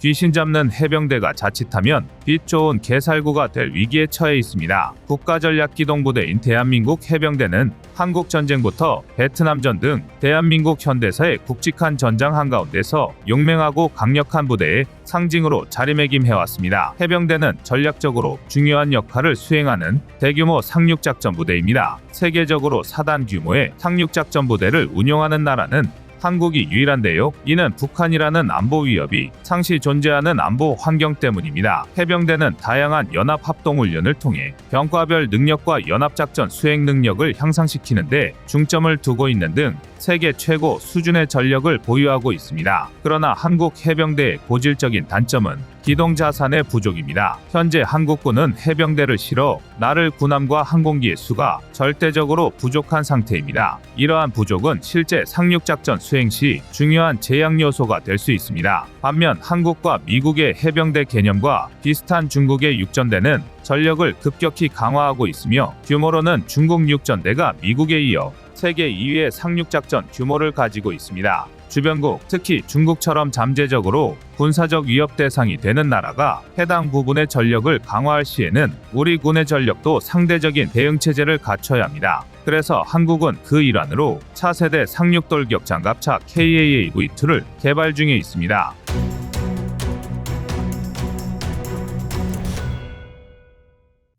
귀신 잡는 해병대가 자칫하면 빛 좋은 개살구가 될 위기에 처해 있습니다. 국가전략기동부대인 대한민국 해병대는 한국전쟁부터 베트남전 등 대한민국 현대사의 굵직한 전장 한가운데서 용맹하고 강력한 부대의 상징으로 자리매김해왔습니다. 해병대는 전략적으로 중요한 역할을 수행하는 대규모 상륙작전 부대입니다. 세계적으로 4단 규모의 상륙작전 부대를 운용하는 나라는 한국이 유일한데요. 이는 북한이라는 안보 위협이 상시 존재하는 안보 환경 때문입니다. 해병대는 다양한 연합합동훈련을 통해 병과별 능력과 연합작전 수행 능력을 향상시키는데 중점을 두고 있는 등 세계 최고 수준의 전력을 보유하고 있습니다. 그러나 한국 해병대의 고질적인 단점은 기동자산의 부족입니다. 현재 한국군은 해병대를 실어 나를 군함과 항공기의 수가 절대적으로 부족한 상태입니다. 이러한 부족은 실제 상륙작전 수행 시 중요한 제약 요소가 될 수 있습니다. 반면 한국과 미국의 해병대 개념과 비슷한 중국의 육전대는 전력을 급격히 강화하고 있으며 규모로는 중국 육전대가 미국에 이어 세계 2위의 상륙작전 규모를 가지고 있습니다. 주변국, 특히 중국처럼 잠재적으로 군사적 위협 대상이 되는 나라가 해당 부분의 전력을 강화할 시에는 우리 군의 전력도 상대적인 대응체제를 갖춰야 합니다. 그래서 한국은 그 일환으로 차세대 상륙돌격 장갑차 KAAV2를 개발 중에 있습니다.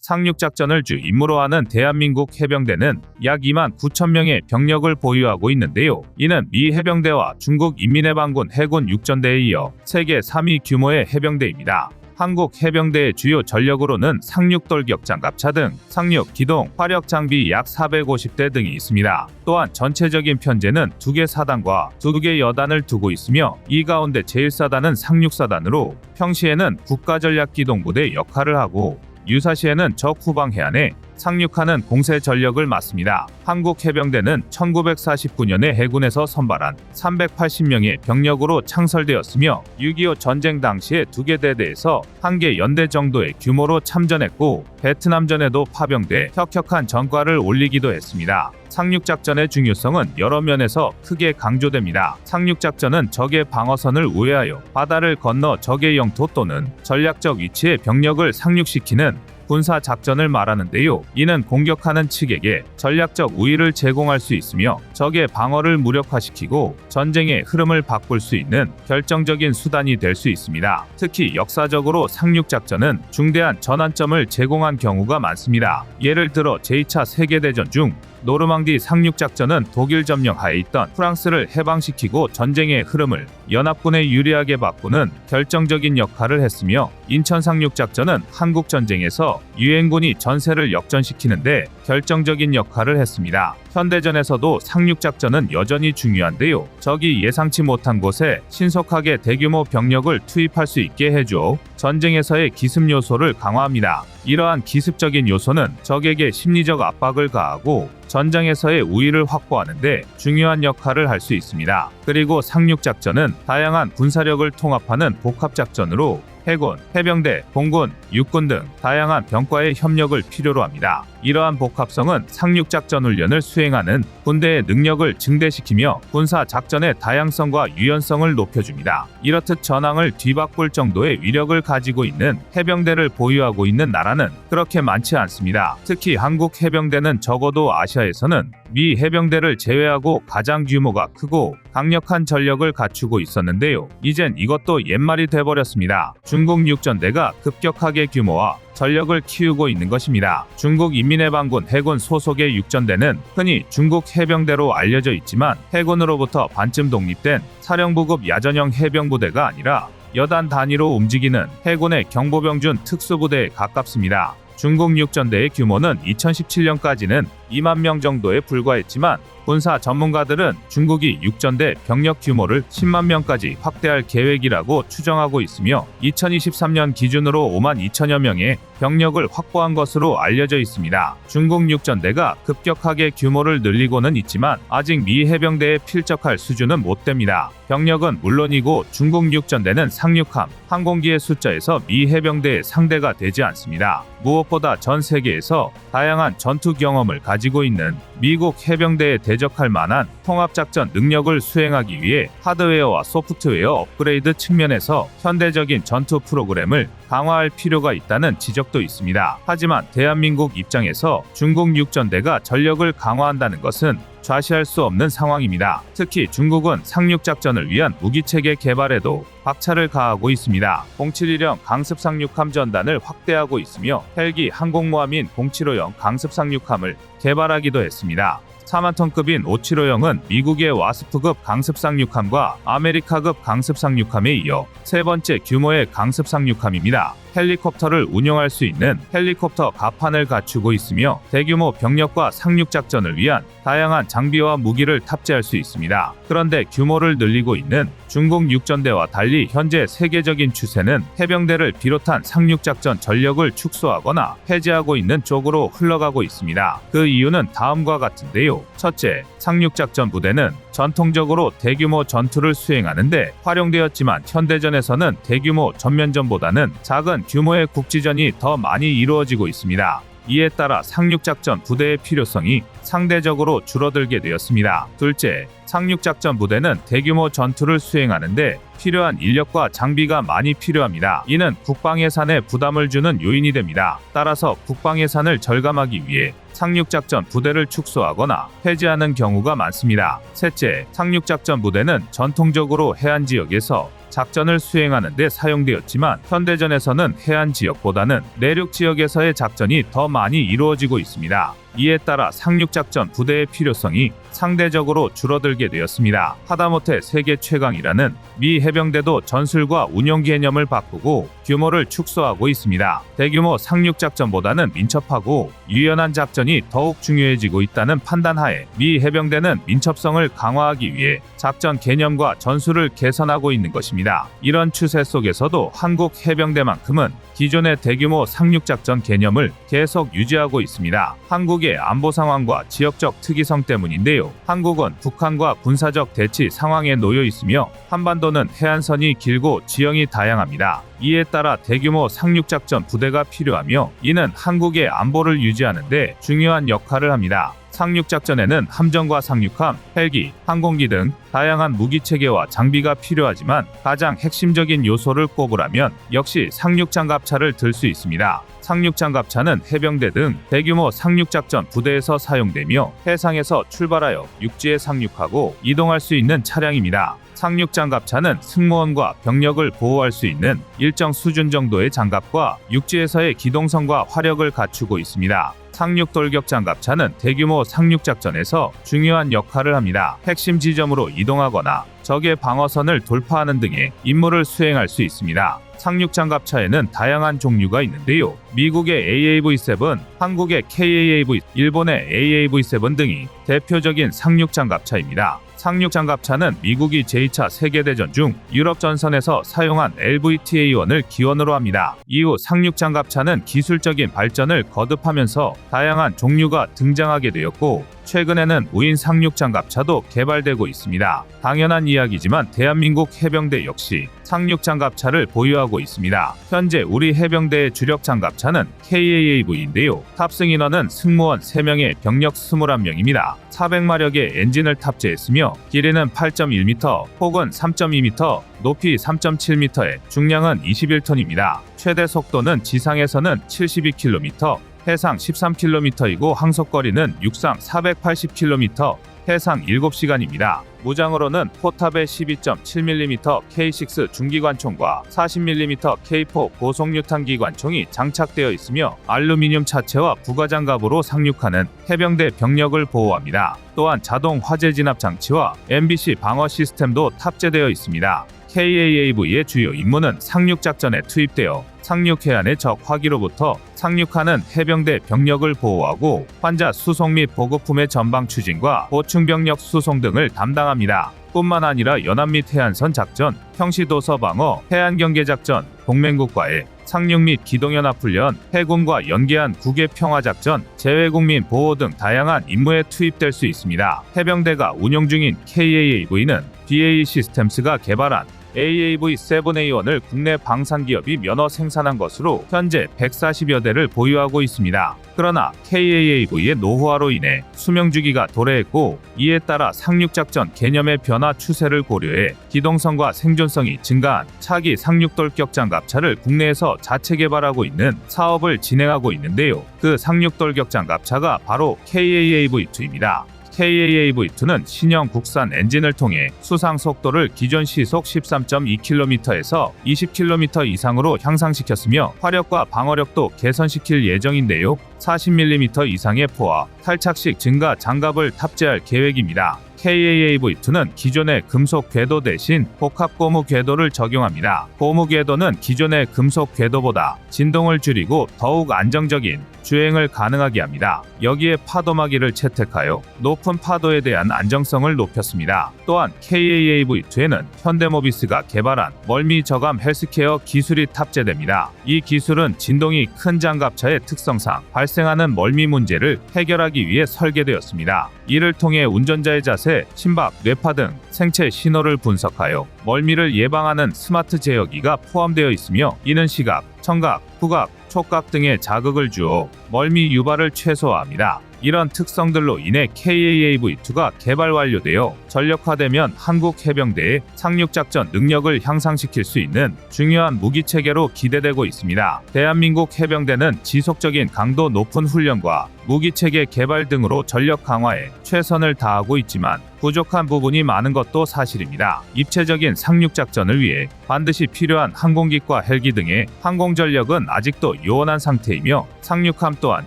상륙작전을 주 임무로 하는 대한민국 해병대는 약 29,000명의 병력을 보유하고 있는데요. 이는 미 해병대와 중국 인민해방군 해군 육전대에 이어 세계 3위 규모의 해병대입니다. 한국 해병대의 주요 전력으로는 상륙돌격 장갑차 등 상륙, 기동, 화력 장비 약 450대 등이 있습니다. 또한 전체적인 편제는 2개 사단과 2개 여단을 두고 있으며 이 가운데 제1사단은 상륙사단으로 평시에는 국가전략기동부대 역할을 하고 유사시에는 적 후방 해안에 상륙하는 공세 전력을 맡습니다. 한국 해병대는 1949년에 해군에서 선발한 380명의 병력으로 창설되었으며 6.25 전쟁 당시에 2개 대대에서 1개 연대 정도의 규모로 참전했고 베트남전에도 파병돼 혁혁한 전과를 올리기도 했습니다. 상륙작전의 중요성은 여러 면에서 크게 강조됩니다. 상륙작전은 적의 방어선을 우회하여 바다를 건너 적의 영토 또는 전략적 위치에 병력을 상륙시키는 군사 작전을 말하는데요. 이는 공격하는 측에게 전략적 우위를 제공할 수 있으며 적의 방어를 무력화시키고 전쟁의 흐름을 바꿀 수 있는 결정적인 수단이 될 수 있습니다. 특히 역사적으로 상륙작전은 중대한 전환점을 제공한 경우가 많습니다. 예를 들어 제2차 세계대전 중 노르망디 상륙작전은 독일 점령하에 있던 프랑스를 해방시키고 전쟁의 흐름을 연합군에 유리하게 바꾸는 결정적인 역할을 했으며 인천 상륙작전은 한국전쟁에서 유엔군이 전세를 역전시키는데 결정적인 역할을 했습니다. 현대전에서도 상륙작전은 여전히 중요한데요. 적이 예상치 못한 곳에 신속하게 대규모 병력을 투입할 수 있게 해줘 전쟁에서의 기습 요소를 강화합니다. 이러한 기습적인 요소는 적에게 심리적 압박을 가하고 전장에서의 우위를 확보하는 데 중요한 역할을 할 수 있습니다. 그리고 상륙작전은 다양한 군사력을 통합하는 복합작전으로 해군, 해병대, 공군, 육군 등 다양한 병과의 협력을 필요로 합니다. 이러한 복합성은 상륙작전 훈련을 수행하는 군대의 능력을 증대시키며 군사작전의 다양성과 유연성을 높여줍니다. 이렇듯 전황을 뒤바꿀 정도의 위력을 가지고 있는 해병대를 보유하고 있는 나라는 그렇게 많지 않습니다. 특히 한국 해병대는 적어도 아시아에서는 미 해병대를 제외하고 가장 규모가 크고 강력한 전력을 갖추고 있었는데요. 이젠 이것도 옛말이 돼버렸습니다. 중국 육전대가 급격하게 규모와 전력을 키우고 있는 것입니다. 중국 인민해방군 해군 소속의 육전대는 흔히 중국 해병대로 알려져 있지만 해군으로부터 반쯤 독립된 사령부급 야전형 해병부대가 아니라 여단 단위로 움직이는 해군의 경보병준 특수부대에 가깝습니다. 중국 육전대의 규모는 2017년까지는 2만 명 정도에 불과했지만 군사 전문가들은 중국이 육전대 병력 규모를 10만 명까지 확대할 계획이라고 추정하고 있으며 2023년 기준으로 5만 2천여 명의 병력을 확보한 것으로 알려져 있습니다. 중국 육전대가 급격하게 규모를 늘리고는 있지만 아직 미 해병대에 필적할 수준은 못 됩니다. 병력은 물론이고 중국 육전대는 상륙함, 항공기의 숫자에서 미 해병대의 상대가 되지 않습니다. 무엇보다 전 세계에서 다양한 전투 경험을 가지고 가지고 있는 미국 해병대에 대적할 만한 통합작전 능력을 수행하기 위해 하드웨어와 소프트웨어 업그레이드 측면에서 현대적인 전투 프로그램을 강화할 필요가 있다는 지적도 있습니다. 하지만 대한민국 입장에서 중국 육전대가 전력을 강화한다는 것은 좌시할 수 없는 상황입니다. 특히 중국은 상륙작전을 위한 무기체계 개발에도 박차를 가하고 있습니다. 071형 강습상륙함 전단을 확대하고 있으며 헬기 항공모함인 075형 강습상륙함을 개발하기도 했습니다. 4만톤급인 575형은 미국의 와스프급 강습상륙함과 아메리카급 강습상륙함에 이어 세 번째 규모의 강습상륙함입니다. 헬리콥터를 운용할 수 있는 헬리콥터 갑판을 갖추고 있으며 대규모 병력과 상륙작전을 위한 다양한 장비와 무기를 탑재할 수 있습니다. 그런데 규모를 늘리고 있는 중국 육전대와 달리 현재 세계적인 추세는 해병대를 비롯한 상륙작전 전력을 축소하거나 해제하고 있는 쪽으로 흘러가고 있습니다. 그 이유는 다음과 같은데요. 첫째, 상륙작전 부대는 전통적으로 대규모 전투를 수행하는데 활용되었지만 현대전에서는 대규모 전면전보다는 작은 규모의 국지전이 더 많이 이루어지고 있습니다. 이에 따라 상륙작전 부대의 필요성이 상대적으로 줄어들게 되었습니다. 둘째, 상륙작전 부대는 대규모 전투를 수행하는데 필요한 인력과 장비가 많이 필요합니다. 이는 국방 예산에 부담을 주는 요인이 됩니다. 따라서 국방 예산을 절감하기 위해 상륙작전 부대를 축소하거나 폐지하는 경우가 많습니다. 셋째, 상륙작전 부대는 전통적으로 해안 지역에서 작전을 수행하는 데 사용되었지만 현대전에서는 해안 지역보다는 내륙 지역에서의 작전이 더 많이 이루어지고 있습니다. 이에 따라 상륙작전 부대의 필요성이 상대적으로 줄어들게 되었습니다. 하다못해 세계 최강이라는 미 해병대도 전술과 운용 개념을 바꾸고 규모를 축소하고 있습니다. 대규모 상륙작전보다는 민첩하고 유연한 작전이 더욱 중요해지고 있다는 판단하에 미 해병대는 민첩성을 강화하기 위해 작전 개념과 전술을 개선하고 있는 것입니다. 이런 추세 속에서도 한국 해병대만큼은 기존의 대규모 상륙작전 개념을 계속 유지하고 있습니다. 한국의 안보 상황과 지역적 특이성 때문인데요. 한국은 북한과 군사적 대치 상황에 놓여 있으며 한반도는 해안선이 길고 지형이 다양합니다. 이에 따라 대규모 상륙작전 부대가 필요하며 이는 한국의 안보를 유지하는 데 중요한 역할을 합니다. 상륙작전에는 함정과 상륙함, 헬기, 항공기 등 다양한 무기체계와 장비가 필요하지만 가장 핵심적인 요소를 꼽으라면 역시 상륙장갑차를 들 수 있습니다. 상륙장갑차는 해병대 등 대규모 상륙작전 부대에서 사용되며 해상에서 출발하여 육지에 상륙하고 이동할 수 있는 차량입니다. 상륙장갑차는 승무원과 병력을 보호할 수 있는 일정 수준 정도의 장갑과 육지에서의 기동성과 화력을 갖추고 있습니다. 상륙돌격장갑차는 대규모 상륙작전에서 중요한 역할을 합니다. 핵심 지점으로 이동하거나 적의 방어선을 돌파하는 등의 임무를 수행할 수 있습니다. 상륙장갑차에는 다양한 종류가 있는데요. 미국의 AAV-7, 한국의 KAAV, 일본의 AAV-7 등이 대표적인 상륙장갑차입니다. 상륙장갑차는 미국이 제2차 세계대전 중 유럽 전선에서 사용한 LVTA-1을 기원으로 합니다. 이후 상륙장갑차는 기술적인 발전을 거듭하면서 다양한 종류가 등장하게 되었고 최근에는 무인 상륙장갑차도 개발되고 있습니다. 당연한 이야기지만 대한민국 해병대 역시 상륙장갑차를 보유하고 있습니다. 현재 우리 해병대의 주력 장갑차는 KAAV인데요. 탑승 인원은 승무원 3명에 병력 21명입니다. 400마력의 엔진을 탑재했으며 길이는 8.1m 혹은 3.2m, 높이 3.7m에 중량은 21톤입니다. 최대 속도는 지상에서는 72km, 해상 13km이고 항속거리는 육상 480km, 해상 7시간입니다. 무장으로는 포탑에 12.7mm K6 중기관총과 40mm K4 고속유탄기 관총이 장착되어 있으며 알루미늄 차체와 부가장갑으로 상륙하는 해병대 병력을 보호합니다. 또한 자동 화재 진압 장치와 MBC 방어 시스템도 탑재되어 있습니다. KAAV의 주요 임무는 상륙작전에 투입되어 상륙해안의 적 화기로부터 상륙하는 해병대 병력을 보호하고 환자 수송 및 보급품의 전방 추진과 보충 병력 수송 등을 담당합니다. 뿐만 아니라 연안 및 해안선 작전, 평시도서 방어, 해안경계작전, 동맹국과의 상륙 및 기동연합훈련, 해군과 연계한 국외 평화작전, 재외국민 보호 등 다양한 임무에 투입될 수 있습니다. 해병대가 운용 중인 KAAV는 BAE 시스템스가 개발한 AAV-7A1을 국내 방산기업이 면허 생산한 것으로 현재 140여 대를 보유하고 있습니다. 그러나 KAAV의 노후화로 인해 수명주기가 도래했고, 이에 따라 상륙작전 개념의 변화 추세를 고려해 기동성과 생존성이 증가한 차기 상륙돌격장갑차를 국내에서 자체 개발하고 있는 사업을 진행하고 있는데요. 그 상륙돌격장갑차가 바로 KAAV2입니다. KAAV2는 신형 국산 엔진을 통해 수상 속도를 기존 시속 13.2km에서 20km 이상으로 향상시켰으며 화력과 방어력도 개선시킬 예정인데요. 40mm 이상의 포화, 탈착식 증가 장갑을 탑재할 계획입니다. KAAV2는 기존의 금속 궤도 대신 복합 고무 궤도를 적용합니다. 고무 궤도는 기존의 금속 궤도보다 진동을 줄이고 더욱 안정적인 주행을 가능하게 합니다. 여기에 파도막이를 채택하여 높은 파도에 대한 안정성을 높였습니다. 또한 KAAV2에는 현대모비스가 개발한 멀미 저감 헬스케어 기술이 탑재됩니다. 이 기술은 진동이 큰 장갑차의 특성상 발생하는 멀미 문제를 해결하기 위해 설계되었습니다. 이를 통해 운전자의 자세, 심박, 뇌파 등 생체 신호를 분석하여 멀미를 예방하는 스마트 제어기가 포함되어 있으며, 이는 시각, 청각, 후각, 촉각 등의 자극을 주어 멀미 유발을 최소화합니다. 이런 특성들로 인해 KAAV2가 개발 완료되어 전력화되면 한국 해병대의 상륙작전 능력을 향상시킬 수 있는 중요한 무기체계로 기대되고 있습니다. 대한민국 해병대는 지속적인 강도 높은 훈련과 무기체계 개발 등으로 전력 강화에 최선을 다하고 있지만 부족한 부분이 많은 것도 사실입니다. 입체적인 상륙작전을 위해 반드시 필요한 항공기과 헬기 등의 항공전력은 아직도 요원한 상태이며 상륙함 또한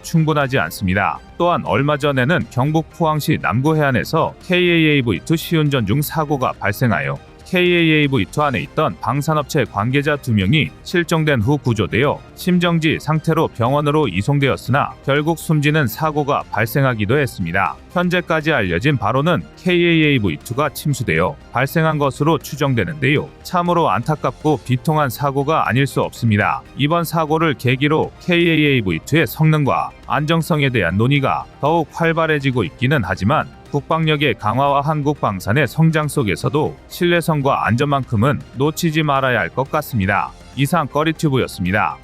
충분하지 않습니다. 또한 얼마 전에는 경북 포항시 남구 해안에서 KAAV2 시운전 중 사고가 발생하여 KAAV2 안에 있던 방산업체 관계자 2명이 실종된 후 구조되어 심정지 상태로 병원으로 이송되었으나 결국 숨지는 사고가 발생하기도 했습니다. 현재까지 알려진 바로는 KAAV2가 침수되어 발생한 것으로 추정되는데요. 참으로 안타깝고 비통한 사고가 아닐 수 없습니다. 이번 사고를 계기로 KAAV2의 성능과 안정성에 대한 논의가 더욱 활발해지고 있기는 하지만 국방력의 강화와 한국 방산의 성장 속에서도 신뢰성과 안전만큼은 놓치지 말아야 할 것 같습니다. 이상 꺼리튜브였습니다.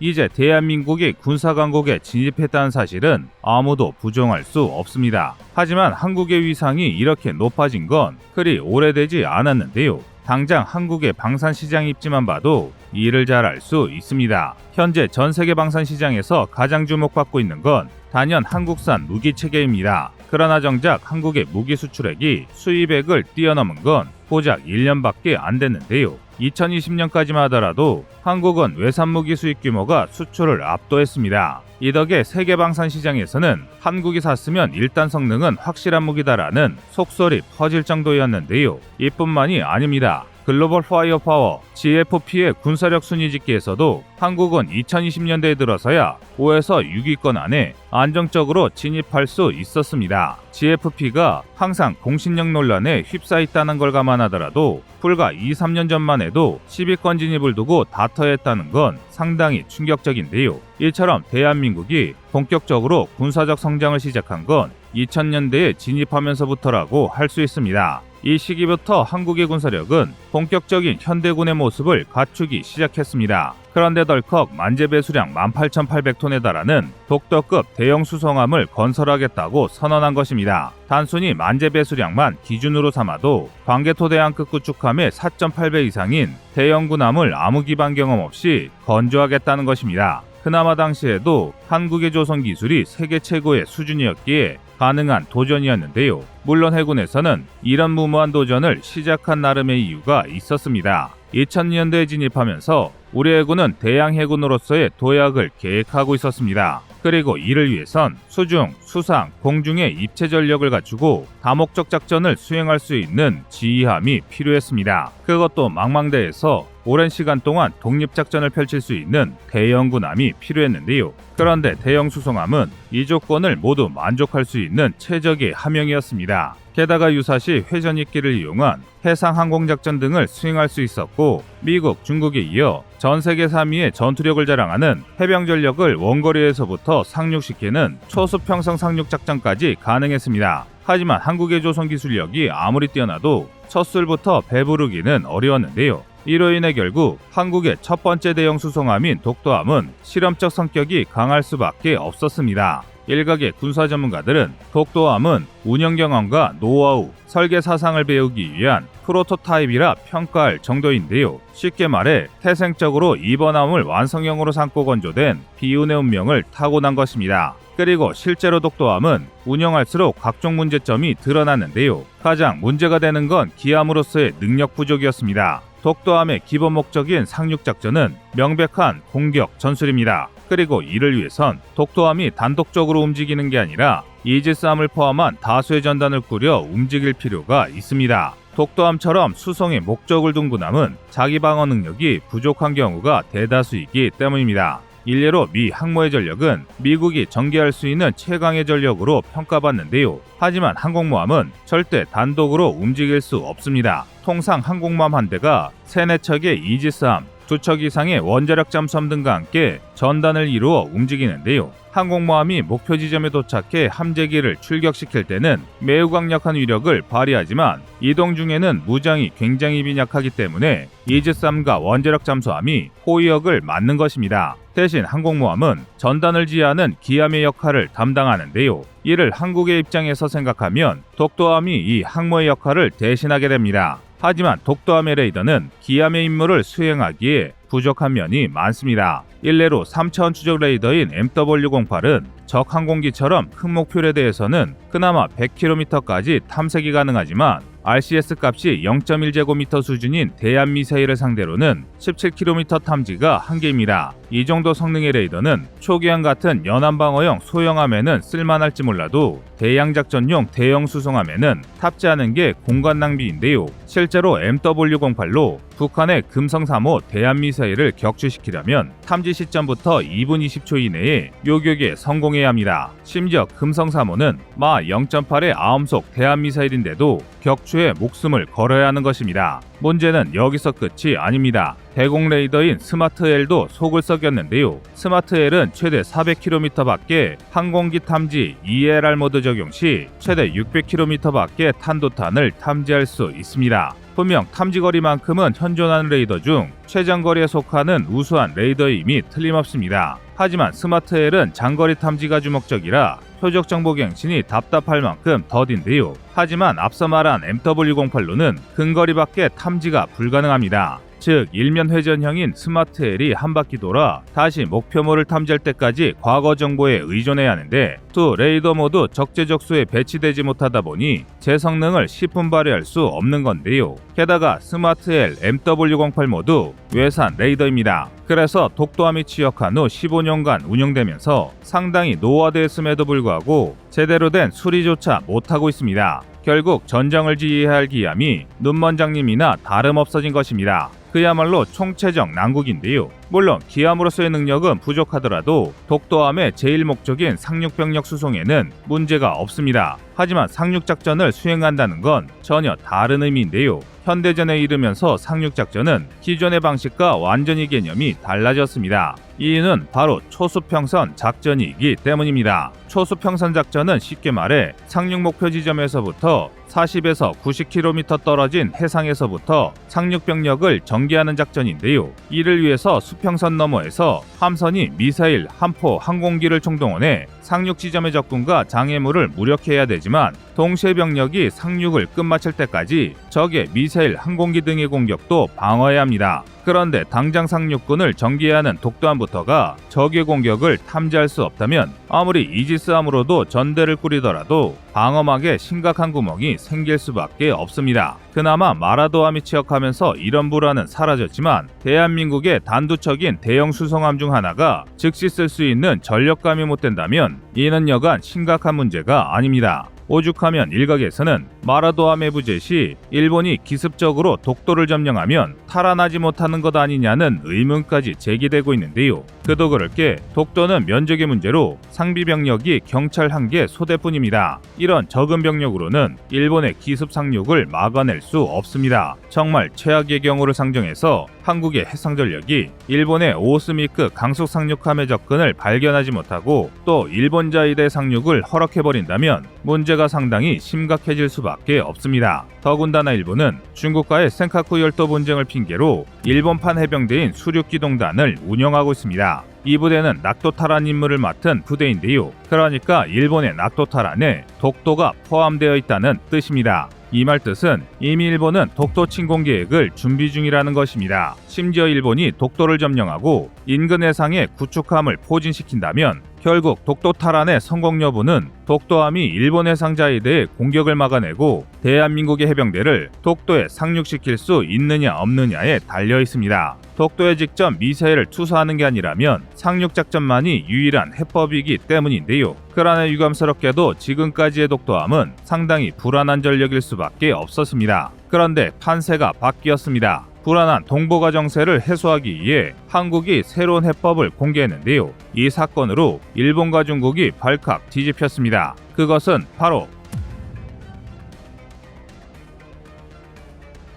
이제 대한민국이 군사강국에 진입했다는 사실은 아무도 부정할 수 없습니다. 하지만 한국의 위상이 이렇게 높아진 건 그리 오래되지 않았는데요. 당장 한국의 방산시장 입지만 봐도 이를 잘 알 수 있습니다. 현재 전 세계 방산시장에서 가장 주목받고 있는 건 단연 한국산 무기체계입니다. 그러나 정작 한국의 무기 수출액이 수입액을 뛰어넘은 건 고작 1년밖에 안 됐는데요. 2020년까지만 하더라도 한국은 외산 무기 수입 규모가 수출을 압도했습니다. 이 덕에 세계 방산 시장에서는 한국이 샀으면 일단 성능은 확실한 무기다라는 속설이 퍼질 정도였는데요. 이뿐만이 아닙니다. 글로벌 파이어파워 GFP의 군사력 순위 집계에서도 한국은 2020년대에 들어서야 5에서 6위권 안에 안정적으로 진입할 수 있었습니다. GFP가 항상 공신력 논란에 휩싸였다는 걸 감안하더라도 불과 2-3년 전만 해도 10위권 진입을 두고 다퉈했다는 건 상당히 충격적인데요. 이처럼 대한민국이 본격적으로 군사적 성장을 시작한 건 2000년대에 진입하면서부터라고 할 수 있습니다. 이 시기부터 한국의 군사력은 본격적인 현대군의 모습을 갖추기 시작했습니다. 그런데 덜컥 만재 배수량 18,800톤에 달하는 독도급 대형 수송함을 건설하겠다고 선언한 것입니다. 단순히 만재 배수량만 기준으로 삼아도 광개토대왕급 구축함의 4.8배 이상인 대형 군함을 아무 기반 경험 없이 건조하겠다는 것입니다. 그나마 당시에도 한국의 조선 기술이 세계 최고의 수준이었기에 가능한 도전이었는데요. 물론 해군에서는 이런 무모한 도전을 시작한 나름의 이유가 있었습니다. 2000년대에 진입하면서 우리 해군은 대양 해군으로서의 도약을 계획하고 있었습니다. 그리고 이를 위해선 수중, 수상, 공중의 입체 전력을 갖추고 다목적 작전을 수행할 수 있는 지휘함이 필요했습니다. 그것도 망망대해에서 오랜 시간 동안 독립작전을 펼칠 수 있는 대형 군함이 필요했는데요. 그런데 대형 수송함은 이 조건을 모두 만족할 수 있는 최적의 함형이었습니다. 게다가 유사시 회전익기를 이용한 해상 항공작전 등을 수행할 수 있었고, 미국, 중국에 이어 전 세계 3위의 전투력을 자랑하는 해병 전력을 원거리에서부터 상륙시키는 초수평성 상륙작전까지 가능했습니다. 하지만 한국의 조선 기술력이 아무리 뛰어나도 첫 술부터 배부르기는 어려웠는데요. 이로 인해 결국 한국의 첫 번째 대형 수송함인 독도함은 실험적 성격이 강할 수밖에 없었습니다. 일각의 군사 전문가들은 독도함은 운영 경험과 노하우, 설계 사상을 배우기 위한 프로토타입이라 평가할 정도인데요. 쉽게 말해 태생적으로 이번 함을 완성형으로 삼고 건조된 비운의 운명을 타고난 것입니다. 그리고 실제로 독도함은 운영할수록 각종 문제점이 드러났는데요. 가장 문제가 되는 건 기함으로서의 능력 부족이었습니다. 독도함의 기본 목적인 상륙작전은 명백한 공격 전술입니다. 그리고 이를 위해선 독도함이 단독적으로 움직이는 게 아니라 이지스함을 포함한 다수의 전단을 꾸려 움직일 필요가 있습니다. 독도함처럼 수송의 목적을 둔 군함은 자기 방어 능력이 부족한 경우가 대다수이기 때문입니다. 일례로 미 항모의 전력은 미국이 전개할 수 있는 최강의 전력으로 평가받는데요. 하지만 항공모함은 절대 단독으로 움직일 수 없습니다. 통상 항공모함 한 대가 3-4척의 이지스함, 2척 이상의 원자력 잠수함 등과 함께 전단을 이루어 움직이는데요. 항공모함이 목표 지점에 도착해 함재기를 출격시킬 때는 매우 강력한 위력을 발휘하지만 이동 중에는 무장이 굉장히 빈약하기 때문에 이지스함과 원자력 잠수함이 호위역을 맡는 것입니다. 대신 항공모함은 전단을 지휘하는 기함의 역할을 담당하는데요. 이를 한국의 입장에서 생각하면 독도함이 이 항모의 역할을 대신하게 됩니다. 하지만 독도함의 레이더는 기함의 임무를 수행하기에 부족한 면이 많습니다. 일례로 3차원 추적 레이더인 MW08은 적 항공기처럼 큰 목표에 대해서는 그나마 100km까지 탐색이 가능하지만 RCS 값이 0.1제곱미터 수준인 대한 미사일을 상대로는 17km 탐지가 한계입니다. 이 정도 성능의 레이더는 초기함 같은 연안방어용 소형함에는 쓸만할지 몰라도 대양작전용 대형 수송함에는 탑재하는 게 공간 낭비인데요. 실제로 MW08로 북한의 금성 3호 대한미사일을 격추시키려면 탐지 시점부터 2분 20초 이내에 요격에 성공해야 합니다. 심지어 금성 3호는 마 0.8의 아음속 대한미사일인데도 격추에 목숨을 걸어야 하는 것입니다. 문제는 여기서 끝이 아닙니다. 대공 레이더인 스마트L도 속을 썩였는데요. 스마트L은 최대 400km 밖에 항공기 탐지 ELR 모드 적용 시 최대 600km 밖에 탄도탄을 탐지할 수 있습니다. 분명 탐지거리만큼은 현존하는 레이더 중 최장거리에 속하는 우수한 레이더임이 틀림없습니다. 하지만 스마트L은 장거리 탐지가 주목적이라 표적 정보 갱신이 답답할 만큼 더딘데요. 하지만 앞서 말한 MW08로는 근거리밖에 탐지가 불가능합니다. 즉 일면 회전형인 스마트L이 한 바퀴 돌아 다시 목표물을 탐지할 때까지 과거 정보에 의존해야 하는데 두 레이더 모두 적재적소에 배치되지 못하다 보니 제 성능을 10분 발휘할 수 없는 건데요. 게다가 스마트L, MW08 모두 외산 레이더입니다. 그래서 독도함이 취역한 후 15년간 운영되면서 상당히 노후화되었음에도 불구하고 제대로 된 수리조차 못하고 있습니다. 결국 전장을 지휘해야 할 기함이 눈먼장님이나 다름없어진 것입니다. 그야말로 총체적 난국인데요. 물론 기함으로서의 능력은 부족하더라도 독도함의 제일 목적인 상륙병력 수송에는 문제가 없습니다. 하지만 상륙작전을 수행한다는 건 전혀 다른 의미인데요. 현대전에 이르면서 상륙작전은 기존의 방식과 완전히 개념이 달라졌습니다. 이유는 바로 초수평선 작전이기 때문입니다. 초수평선 작전은 쉽게 말해 상륙 목표 지점에서부터 40에서 90km 떨어진 해상에서부터 상륙병력을 전개하는 작전인데요. 이를 위해서 수평선 너머에서 함선이 미사일, 함포, 항공기를 총동원해 상륙 지점의 적군과 장애물을 무력해야 되지만 동시에 병력이 상륙을 끝마칠 때까지 적의 미사일, 항공기 등의 공격도 방어해야 합니다. 그런데 당장 상륙군을 전개해야 하는 독도함부터가 적의 공격을 탐지할 수 없다면 아무리 이지스함으로도 전대를 꾸리더라도 방어막에 심각한 구멍이 생길 수밖에 없습니다. 그나마 마라도함이 취역하면서 이런 불안은 사라졌지만 대한민국의 단두척인 대형 수송함 중 하나가 즉시 쓸 수 있는 전력감이 못 된다면 이는 여간 심각한 문제가 아닙니다. 오죽하면 일각에서는 마라도함의 부재 시 일본이 기습적으로 독도를 점령하면 탈환하지 못하는 것 아니냐는 의문까지 제기되고 있는데요. 그도 그럴 게 독도는 면적의 문제로 상비 병력이 경찰 1개 소대뿐입니다. 이런 적은 병력으로는 일본의 기습 상륙을 막아낼 수 없습니다. 정말 최악의 경우를 상정해서 한국의 해상전력이 일본의 오스미급 강속 상륙함의 접근을 발견하지 못하고 또 일본자위대 상륙을 허락해버린다면 문제가 상당히 심각해질 수밖에 없습니다. 더군다나 일본은 중국과의 센카쿠 열도 분쟁을 핑계로 일본판 해병대인 수륙기동단을 운영하고 있습니다. 이 부대는 낙도 탈환 임무를 맡은 부대인데요. 그러니까 일본의 낙도 탈환에 독도가 포함되어 있다는 뜻입니다. 이 말 뜻은 이미 일본은 독도 침공 계획을 준비 중이라는 것입니다. 심지어 일본이 독도를 점령하고 인근 해상에 구축함을 포진시킨다면 결국 독도 탈환의 성공 여부는 독도함이 일본 해상자에 대해 공격을 막아내고 대한민국의 해병대를 독도에 상륙시킬 수 있느냐 없느냐에 달려 있습니다. 독도에 직접 미사일을 투사하는 게 아니라면 상륙작전만이 유일한 해법이기 때문인데요. 그러나 유감스럽게도 지금까지의 독도함은 상당히 불안한 전력일 수밖에 없었습니다. 그런데 판세가 바뀌었습니다. 불안한 동북아 정세를 해소하기 위해 한국이 새로운 해법을 공개했는데요. 이 사건으로 일본과 중국이 발칵 뒤집혔습니다. 그것은 바로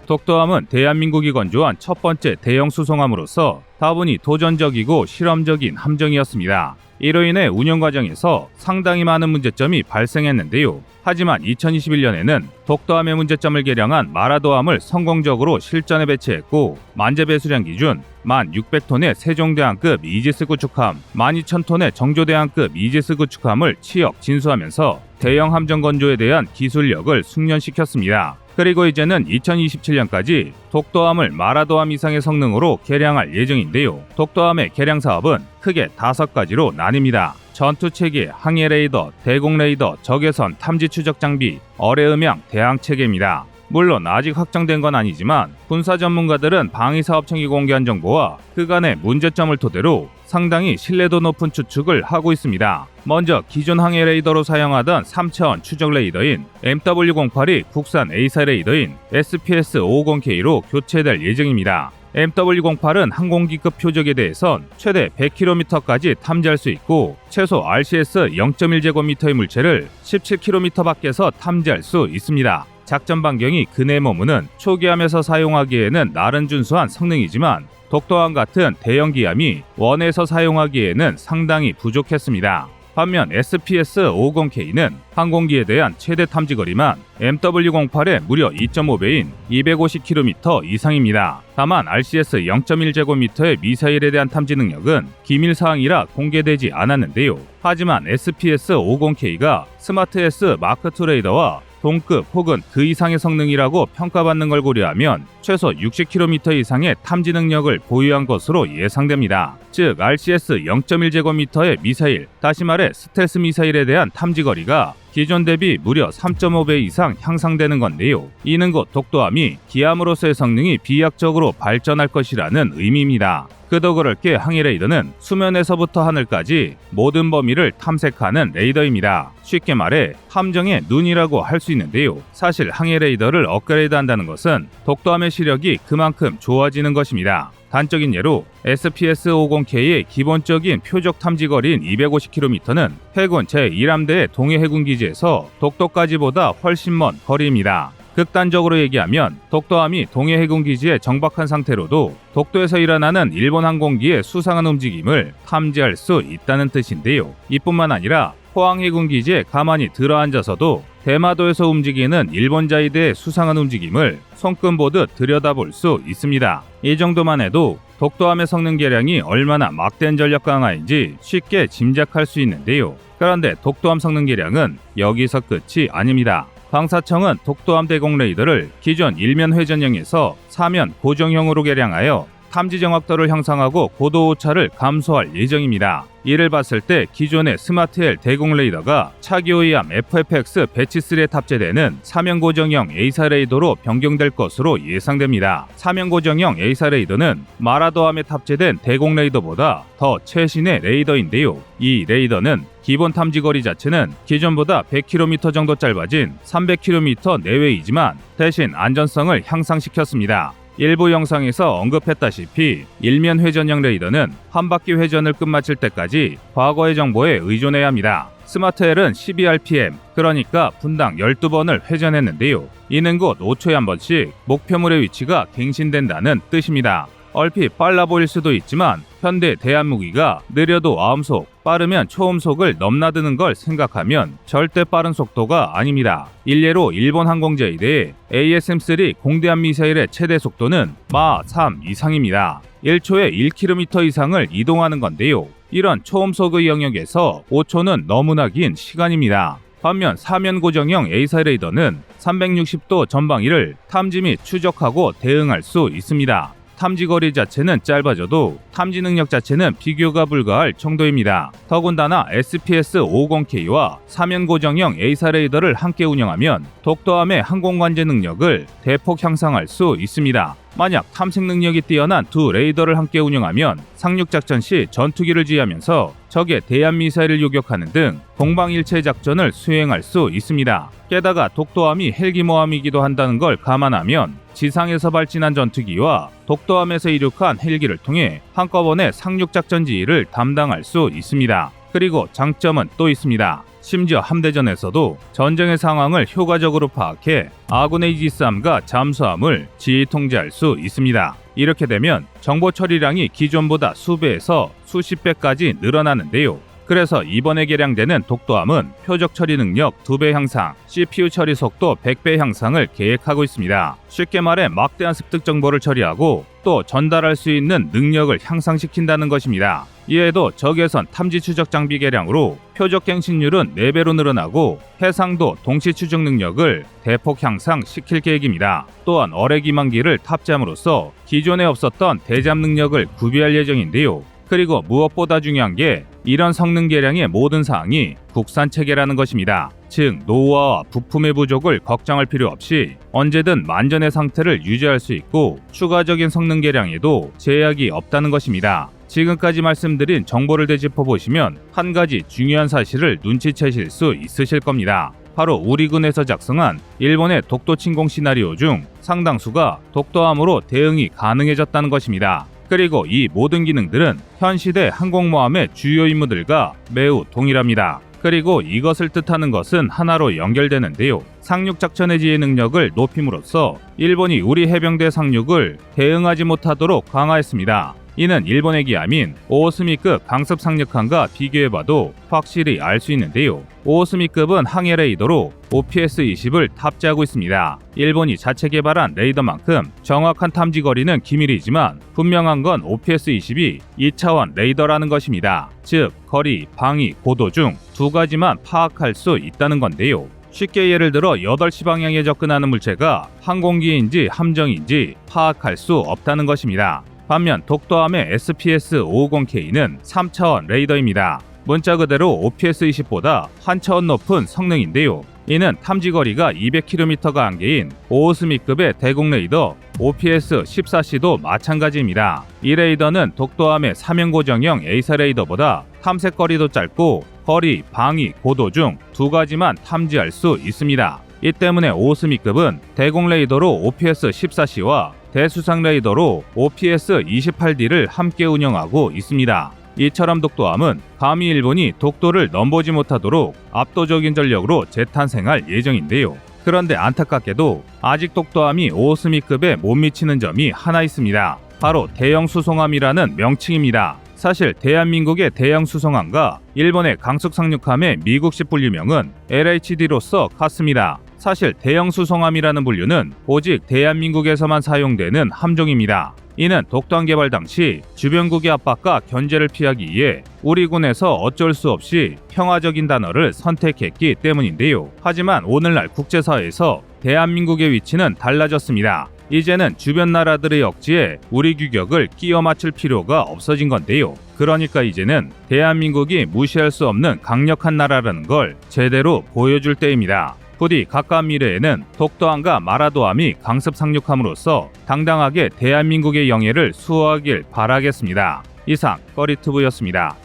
독도함은 대한민국이 건조한 첫 번째 대형 수송함으로서 다분히 도전적이고 실험적인 함정이었습니다. 이로 인해 운영 과정에서 상당히 많은 문제점이 발생했는데요. 하지만 2021년에는 독도함의 문제점을 개량한 마라도함을 성공적으로 실전에 배치했고 만재 배수량 기준 1,600톤의 세종대왕급 이지스 구축함, 12,000톤의 정조대왕급 이지스 구축함을 취역 진수하면서 대형 함정 건조에 대한 기술력을 숙련시켰습니다. 그리고 이제는 2027년까지 독도함을 마라도함 이상의 성능으로 개량할 예정인데요. 독도함의 개량 사업은 크게 5가지로 나뉩니다. 전투체계, 항해레이더, 대공레이더, 적외선 탐지 추적 장비, 어뢰음향 대항 체계입니다. 물론 아직 확정된 건 아니지만 군사 전문가들은 방위사업청이 공개한 정보와 그간의 문제점을 토대로 상당히 신뢰도 높은 추측을 하고 있습니다. 먼저 기존 항해 레이더로 사용하던 3차원 추적 레이더인 MW08이 국산 A사 레이더인 SPS-550K로 교체될 예정입니다. MW08은 항공기급 표적에 대해선 최대 100km까지 탐지할 수 있고 최소 RCS 0.1제곱미터의 물체를 17km 밖에서 탐지할 수 있습니다. 작전 반경이 근해 머무는 초기함에서 사용하기에는 나름 준수한 성능이지만 독도함 같은 대형 기함이 원에서 사용하기에는 상당히 부족했습니다. 반면 SPS-50K는 항공기에 대한 최대 탐지거리만 MW08의 무려 2.5배인 250km 이상입니다. 다만 RCS 0.1제곱미터의 미사일에 대한 탐지 능력은 기밀사항이라 공개되지 않았는데요. 하지만 SPS-50K가 스마트-S 마크2 레이더와 동급 혹은 그 이상의 성능이라고 평가받는 걸 고려하면 최소 60km 이상의 탐지 능력을 보유한 것으로 예상됩니다. 즉 RCS 0.1제곱미터의 미사일, 다시 말해 스텔스 미사일에 대한 탐지 거리가 기존 대비 무려 3.5배 이상 향상되는 건데요. 이는 곧 독도함이 기함으로서의 성능이 비약적으로 발전할 것이라는 의미입니다. 그도 그럴 게 항해 레이더는 수면에서부터 하늘까지 모든 범위를 탐색하는 레이더입니다. 쉽게 말해 함정의 눈이라고 할 수 있는데요. 사실 항해 레이더를 업그레이드한다는 것은 독도함의 시력이 그만큼 좋아지는 것입니다. 단적인 예로 SPS-50K의 기본적인 표적 탐지거리인 250km는 해군 제1함대의 동해해군기지에서 독도까지보다 훨씬 먼 거리입니다. 극단적으로 얘기하면 독도함이 동해해군기지에 정박한 상태로도 독도에서 일어나는 일본 항공기의 수상한 움직임을 탐지할 수 있다는 뜻인데요. 이뿐만 아니라 포항해군기지에 가만히 들어앉아서도 대마도에서 움직이는 일본 자위대의 수상한 움직임을 손금보듯 들여다볼 수 있습니다. 이 정도만 해도 독도함의 성능 개량이 얼마나 막대한 전력 강화인지 쉽게 짐작할 수 있는데요. 그런데 독도함 성능 개량은 여기서 끝이 아닙니다. 방사청은 독도함 대공 레이더를 기존 일면 회전형에서 사면 고정형으로 개량하여 탐지 정확도를 향상하고 고도 오차를 감소할 예정입니다. 이를 봤을 때 기존의 스마트-L 대공 레이더가 차기 OEM FFX 배치3에 탑재되는 사면 고정형 A사 레이더로 변경될 것으로 예상됩니다. 사면 고정형 A사 레이더는 마라도함에 탑재된 대공 레이더보다 더 최신의 레이더인데요. 이 레이더는 기본 탐지 거리 자체는 기존보다 100km 정도 짧아진 300km 내외이지만 대신 안전성을 향상시켰습니다. 일부 영상에서 언급했다시피 일면 회전형 레이더는 한 바퀴 회전을 끝마칠 때까지 과거의 정보에 의존해야 합니다. 스마트-L은 12rpm, 그러니까 분당 12번을 회전했는데요. 이는 곧 5초에 한 번씩 목표물의 위치가 갱신된다는 뜻입니다. 얼핏 빨라 보일 수도 있지만 현대 대한무기가 느려도 아음속, 빠르면 초음속을 넘나드는 걸 생각하면 절대 빠른 속도가 아닙니다. 일례로 일본 항공제의대의 ASM-3 공대함 미사일의 최대 속도는 마 3 이상입니다. 1초에 1km 이상을 이동하는 건데요. 이런 초음속의 영역에서 5초는 너무나 긴 시간입니다. 반면 사면 고정형 A사 레이더는 360도 전방위를 탐지 및 추적하고 대응할 수 있습니다. 탐지 거리 자체는 짧아져도 탐지 능력 자체는 비교가 불가할 정도입니다. 더군다나 SPS-50K와 사면 고정형 A사 레이더를 함께 운영하면 독도함의 항공관제 능력을 대폭 향상할 수 있습니다. 만약 탐색 능력이 뛰어난 두 레이더를 함께 운영하면 상륙작전 시 전투기를 지휘하면서 적의 대한미사일을 요격하는 등 동방일체 작전을 수행할 수 있습니다. 게다가 독도함이 헬기모함이기도 한다는 걸 감안하면 지상에서 발진한 전투기와 독도함에서 이륙한 헬기를 통해 한꺼번에 상륙작전 지휘를 담당할 수 있습니다. 그리고 장점은 또 있습니다. 심지어 함대전에서도 전쟁의 상황을 효과적으로 파악해 아군의 이지스함과 잠수함을 지휘 통제할 수 있습니다. 이렇게 되면 정보 처리량이 기존보다 수배에서 수십 배까지 늘어나는데요. 그래서 이번에 개량되는 독도함은 표적 처리 능력 2배 향상, CPU 처리 속도 100배 향상을 계획하고 있습니다. 쉽게 말해 막대한 습득 정보를 처리하고 또 전달할 수 있는 능력을 향상시킨다는 것입니다. 이에도 적외선 탐지 추적 장비 개량으로 표적 갱신율은 4배로 늘어나고 해상도 동시 추적 능력을 대폭 향상시킬 계획입니다. 또한 어뢰 기만기를 탑재함으로써 기존에 없었던 대잠 능력을 구비할 예정인데요. 그리고 무엇보다 중요한 게 이런 성능 개량의 모든 사항이 국산 체계라는 것입니다. 즉 노후화와 부품의 부족을 걱정할 필요 없이 언제든 만전의 상태를 유지할 수 있고 추가적인 성능 개량에도 제약이 없다는 것입니다. 지금까지 말씀드린 정보를 되짚어 보시면 한 가지 중요한 사실을 눈치채실 수 있으실 겁니다. 바로 우리 군에서 작성한 일본의 독도 침공 시나리오 중 상당수가 독도함으로 대응이 가능해졌다는 것입니다. 그리고 이 모든 기능들은 현 시대 항공모함의 주요 임무들과 매우 동일합니다. 그리고 이것을 뜻하는 것은 하나로 연결되는데요. 상륙작전의 지휘 능력을 높임으로써 일본이 우리 해병대 상륙을 대응하지 못하도록 강화했습니다. 이는 일본의 기함인 오오스미급 강습 상륙함과 비교해봐도 확실히 알 수 있는데요. 오오스미급은 항해 레이더로 OPS-20을 탑재하고 있습니다. 일본이 자체 개발한 레이더만큼 정확한 탐지 거리는 기밀이지만 분명한 건 OPS-20이 2차원 레이더라는 것입니다. 즉 거리, 방위, 고도 중 두 가지만 파악할 수 있다는 건데요. 쉽게 예를 들어 8시 방향에 접근하는 물체가 항공기인지 함정인지 파악할 수 없다는 것입니다. 반면 독도함의 SPS-550K는 3차원 레이더입니다. 문자 그대로 OPS-20보다 한 차원 높은 성능인데요. 이는 탐지거리가 200km가 한계인 오오스미급의 대공 레이더 OPS-14C도 마찬가지입니다. 이 레이더는 독도함의 사면 고정형 A사 레이더보다 탐색거리도 짧고 거리, 방위, 고도 중 두 가지만 탐지할 수 있습니다. 이 때문에 오오스미급은 대공 레이더로 OPS-14C와 대수상 레이더로 OPS-28D를 함께 운영하고 있습니다. 이처럼 독도함은 감히 일본이 독도를 넘보지 못하도록 압도적인 전력으로 재탄생할 예정인데요. 그런데 안타깝게도 아직 독도함이 오오스미급에 못 미치는 점이 하나 있습니다. 바로 대형 수송함이라는 명칭입니다. 사실 대한민국의 대형 수송함과 일본의 강속 상륙함의 미국식 분류명은 LHD로서 같습니다. 사실 대형 수송함이라는 분류는 오직 대한민국에서만 사용되는 함종입니다. 이는 독도함 개발 당시 주변국의 압박과 견제를 피하기 위해 우리 군에서 어쩔 수 없이 평화적인 단어를 선택했기 때문인데요. 하지만 오늘날 국제사회에서 대한민국의 위치는 달라졌습니다. 이제는 주변 나라들의 억지에 우리 규격을 끼워 맞출 필요가 없어진 건데요. 그러니까 이제는 대한민국이 무시할 수 없는 강력한 나라라는 걸 제대로 보여줄 때입니다. 부디 가까운 미래에는 독도함과 마라도함이 강습 상륙함으로써 당당하게 대한민국의 영예를 수호하길 바라겠습니다. 이상 꺼리투브였습니다.